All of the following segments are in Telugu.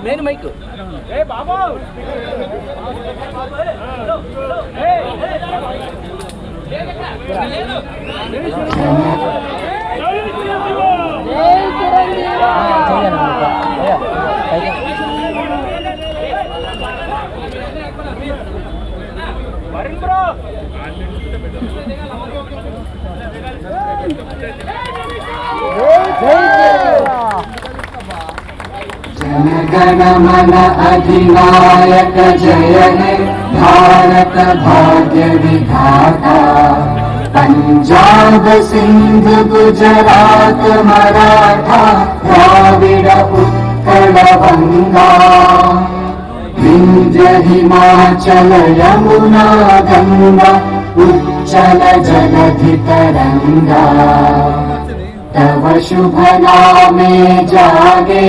మెయిన్ మైక్ जनगण मन अधिनायक जय हे भारत भाग्य विधाता पंजाब सिंध गुजरात मराठा द्राविड उत्कल गंगा विंध्य हिमाचल यमुना गंगा उच्चल जलधि तरंगा तव शुभ नामे जागे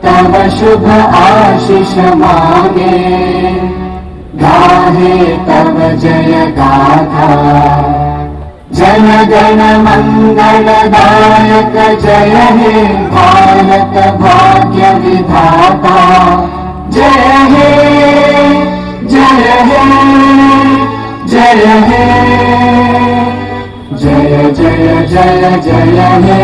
तव शुभ आशीष मांगे गाहे तव जय गाथा जन गण मंगल दायक जय हे भारत भाग्य विधाता जय हे जय हे जय हे जय जय जय जय हे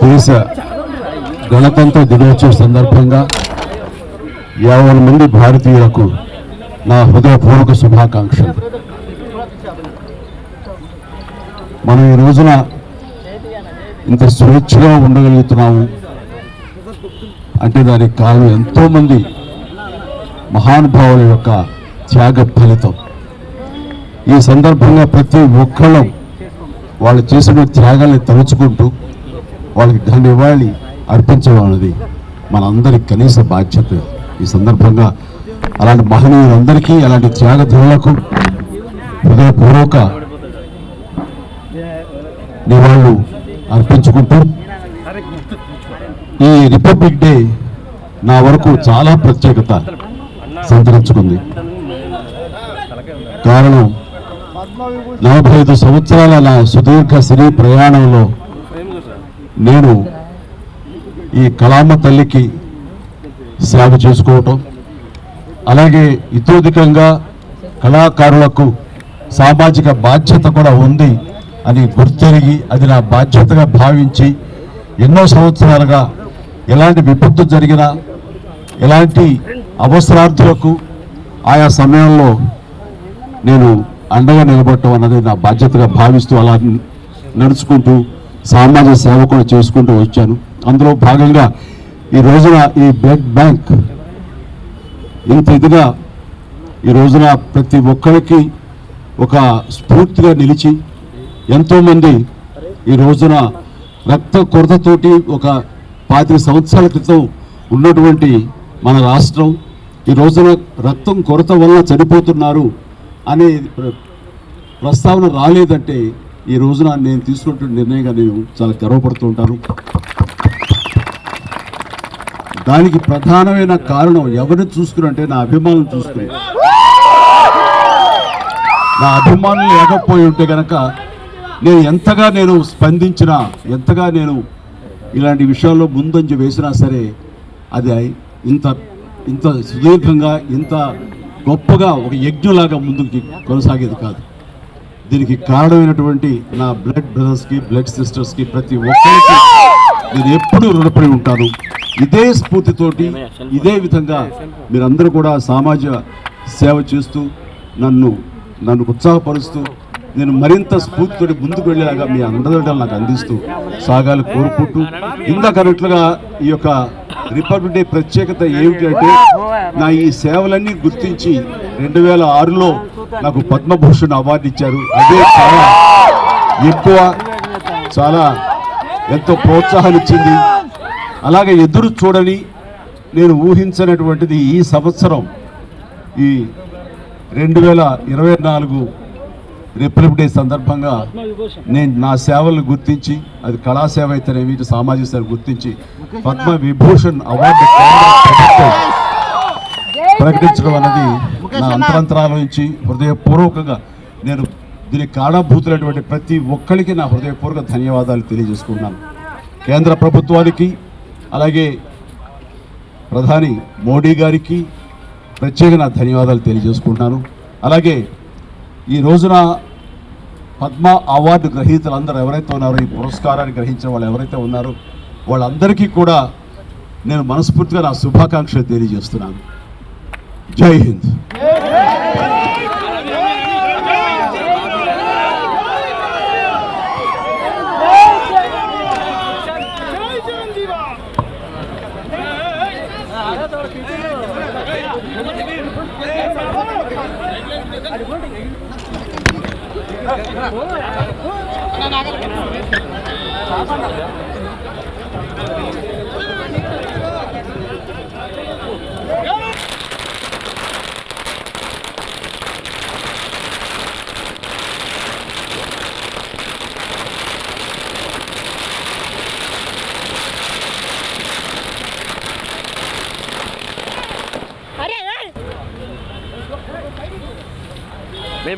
దేశ గణతంత్ర దినోత్సవ సందర్భంగా 50 మంది భారతీయులకు నా హృదయపూర్వక శుభాకాంక్షలు. మనం ఈ రోజున ఇంత స్వేచ్ఛగా ఉండగలుగుతున్నాము అంటే దానికి కారణం ఎంతోమంది మహానుభావుల యొక్క త్యాగ ఫలితం. ఈ సందర్భంగా ప్రతి ఒక్కళ్ళం వాళ్ళు చేసిన త్యాగాన్ని తలుచుకుంటూ వాళ్ళకి ఘన నివాళి అర్పించమన్నది మనందరి కనీస బాధ్యత. ఈ సందర్భంగా అలాంటి మహనీయులందరికీ అలాంటి త్యాగధనులకు హృదయపూర్వక నివాళులు అర్పించుకుంటూ ఈ రిపబ్లిక్ డే నా వరకు చాలా ప్రత్యేకత సంతరించుకుంది. కారణం 45 సంవత్సరాల నా సుదీర్ఘ సినీ ప్రయాణంలో నేను ఈ కళామ తల్లికి సేవ చేసుకోవటం, అలాగే ఇతోధికంగా కళాకారులకు సామాజిక బాధ్యత కూడా ఉంది అని గుర్తెరిగి అది నా బాధ్యతగా భావించి ఎన్నో సంవత్సరాలుగా ఎలాంటి విపత్తు జరిగినా ఎలాంటి అవసరార్థులకు ఆయా సమయంలో నేను అండగా నిలబడటం అన్నది నా బాధ్యతగా భావిస్తూ అలా నడుచుకుంటూ సామాజిక సేవ కూడా చేసుకుంటూ వచ్చాను. అందులో భాగంగా ఈ రోజున ఈ బ్లడ్ బ్యాంక్ ఇంత ఇదిగా ఈ రోజున ప్రతి ఒక్కరికి ఒక స్ఫూర్తిగా నిలిచి ఎంతోమంది ఈ రోజున రక్త కొరతతోటి ఒక 25 సంవత్సరాల క్రితం ఉన్నటువంటి మన రాష్ట్రం ఈ రోజున రక్తం కొరత వల్ల చనిపోతున్నారు అనే ప్రస్తావన రాలేదంటే ఈ రోజున నేను తీసుకున్న నిర్ణయంగా నేను చాలా గర్వపడుతూ ఉంటాను. దానికి ప్రధానమైన కారణం ఎవరిని చూసుకున్నంటే నా అభిమానులు చూసుకుని. నా అభిమానులు లేకపోయి ఉంటే కనుక నేను ఎంతగా స్పందించినా, ఎంతగా ఇలాంటి విషయాల్లో ముందంజ వేసినా సరే అది ఇంత సుదీర్ఘంగా ఇంత గొప్పగా ఒక యజ్ఞలాగా ముందుకి కొనసాగేది కాదు. దీనికి కారణమైనటువంటి నా బ్లడ్ బ్రదర్స్కి, బ్లడ్ సిస్టర్స్కి, ప్రతి ఒక్కరికి నేను ఎప్పుడూ రుణపడి ఉంటాను. ఇదే స్ఫూర్తితోటి ఇదే విధంగా మీరందరూ కూడా సామాజిక సేవ చేస్తూ నన్ను ఉత్సాహపరుస్తూ నేను మరింత స్ఫూర్తితోటి ముందుకు వెళ్ళేలాగా మీ అండదండలు నాకు అందిస్తూ సాగాలి కోరుకుంటూ, ఇందాకన్నట్లుగా ఈ యొక్క రిపబ్లిక్ డే ప్రత్యేకత ఏమిటంటే నా ఈ సేవలన్నీ గుర్తించి 2006లో నాకు పద్మభూషణ్ అవార్డు ఇచ్చారు. అదే చాలా ఎక్కువ, చాలా ఎంతో ప్రోత్సాహాన్ని ఇచ్చింది. అలాగే ఎదురు చూడని నేను ఊహించినటువంటిది ఈ సంవత్సరం ఈ 2024 రిపబ్లిక్ డే సందర్భంగా నేను నా సేవలను గుర్తించి, అది కళాసేవ అయితేనేమి, సామాజిక సేవ గుర్తించి పద్మ విభూషణ్ అవార్డు ప్రకటించడం అనేది నా అంతరంతరాల నుంచి హృదయపూర్వకంగా నేను దీనికి కారణభూతులైనటువంటి ప్రతి ఒక్కరికి నా హృదయపూర్వక ధన్యవాదాలు తెలియజేసుకుంటున్నాను. కేంద్ర ప్రభుత్వానికి అలాగే ప్రధాని మోడీ గారికి ప్రత్యేక నా ధన్యవాదాలు తెలియజేసుకుంటున్నాను. అలాగే ఈ రోజున పద్మ అవార్డు గ్రహీతలందరూ ఎవరైతే ఉన్నారో, ఈ పురస్కారాన్ని గ్రహించిన వాళ్ళు ఎవరైతే ఉన్నారో వాళ్ళందరికీ కూడా నేను మనస్ఫూర్తిగా నా శుభాకాంక్షలు తెలియజేస్తున్నాను. జై హింద్.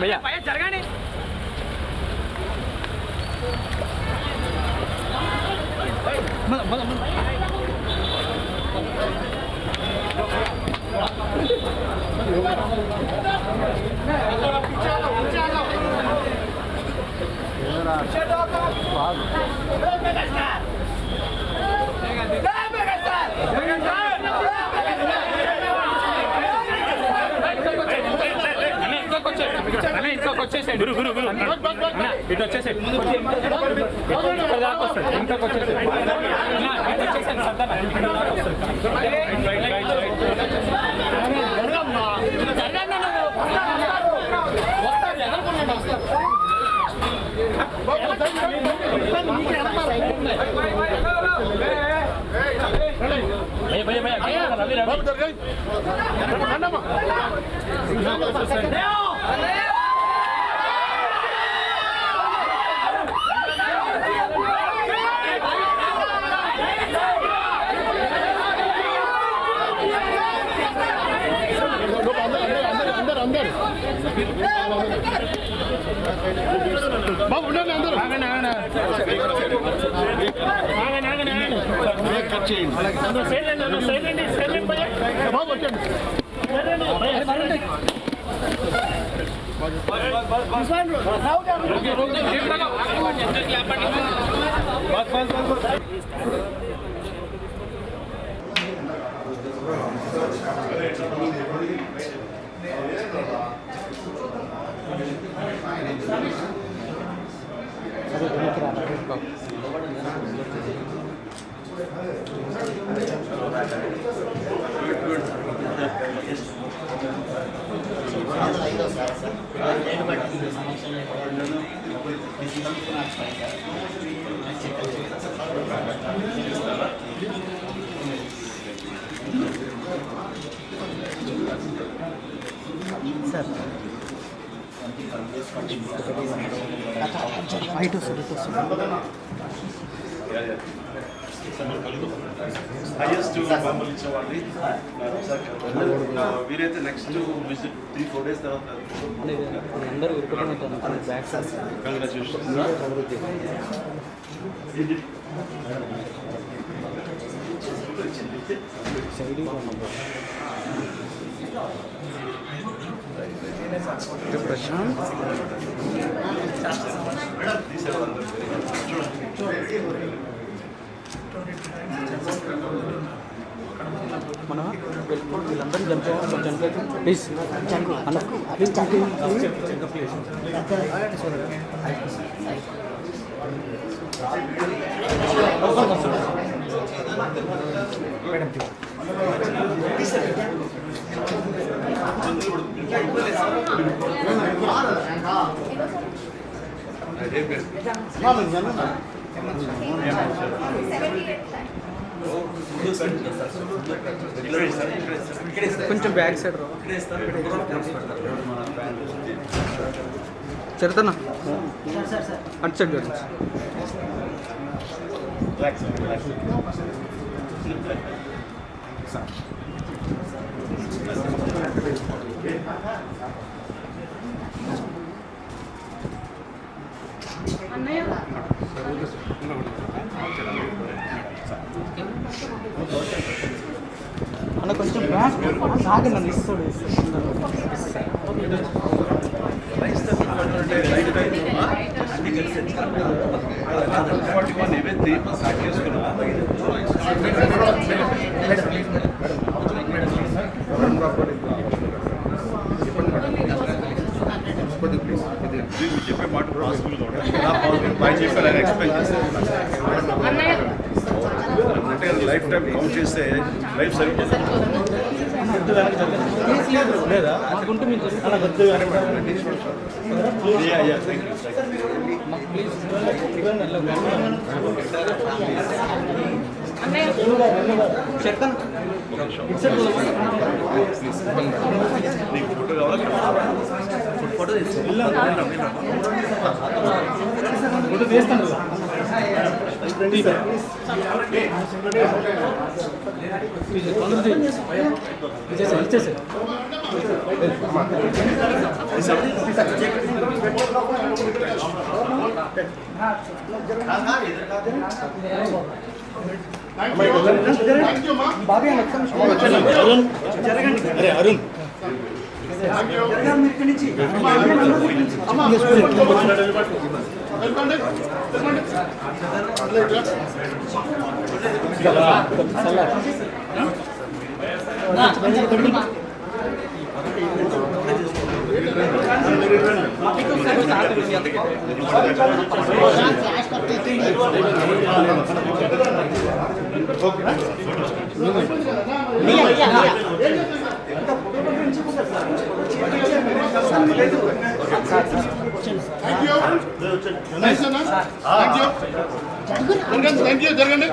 भैया जरगानी గురు గురు గురు ఇటు వచ్చేసేయండి. ఇంకొక వచ్చేసేయండి. హైయెస్ట్ బొమ్మలు ఇచ్చేవాడిని వీరైతే నెక్స్ట్ విజిట్ 3-4 డేస్ తర్వాత కంగ్రాచులేషన్స్ మన వీళ్ళందరూ చనిపోయి ప్లీజ్ అన్న ప్లీజ్ ప్లీజ్ కొంచెం బ్యాక్ సైడ్ చరితనా అటు సైడ్ చూడండి. అన్న కొంచెం బ్యాక్ సాగి నన్ను ఇస్తాడు చెప్పే మాట చెప్పారు ఎక్స్ప్లెయిన్ చేశారు అంటే లైఫ్ టైం కౌంట్ చేస్తే లైఫ్ సరిపోతుంది. నీకు ఫోటో కావాలి ఫోటో తీస్తాను. అరుణ్ జరగండి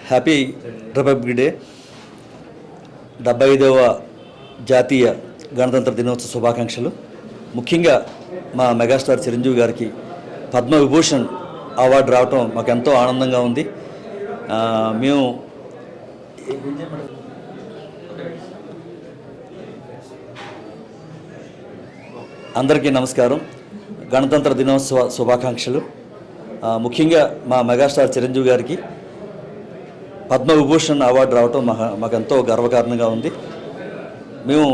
హ్యాపీ రిపబ్లిక్ డే 75వ జాతీయ గణతంత్ర దినోత్సవ శుభాకాంక్షలు. ముఖ్యంగా మా మెగాస్టార్ చిరంజీవి గారికి పద్మవిభూషణ్ అవార్డు రావటం మాకు ఎంతో ఆనందంగా ఉంది. మేము అందరికీ నమస్కారం. గణతంత్ర దినోత్సవ శుభాకాంక్షలు. ముఖ్యంగా మా మెగాస్టార్ చిరంజీవి గారికి పద్మవిభూషణ్ అవార్డు రావటం మాకు ఎంతో గర్వకారణంగా ఉంది. మేము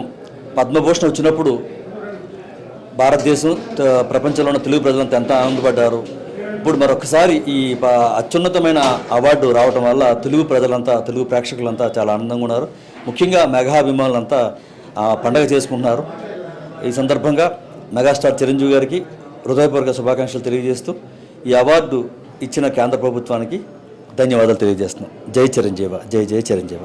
పద్మభూషణ్ వచ్చినప్పుడు భారతదేశం ప్రపంచంలో ఉన్న తెలుగు ప్రజలంతా ఎంత ఆనందపడ్డారు. ఇప్పుడు మరొకసారి ఈ అత్యున్నతమైన అవార్డు రావటం వల్ల తెలుగు ప్రజలంతా, తెలుగు ప్రేక్షకులంతా చాలా ఆనందంగా ఉన్నారు. ముఖ్యంగా మెగాభిమానులంతా పండగ చేసుకుంటున్నారు. ఈ సందర్భంగా మెగాస్టార్ చిరంజీవి గారికి హృదయపూర్వక శుభాకాంక్షలు తెలియజేస్తూ ఈ అవార్డు ఇచ్చిన కేంద్ర ప్రభుత్వానికి ధన్యవాదాలు తెలియజేస్తున్నాం. జై చిరంజీవ, జై జై చిరంజీవ.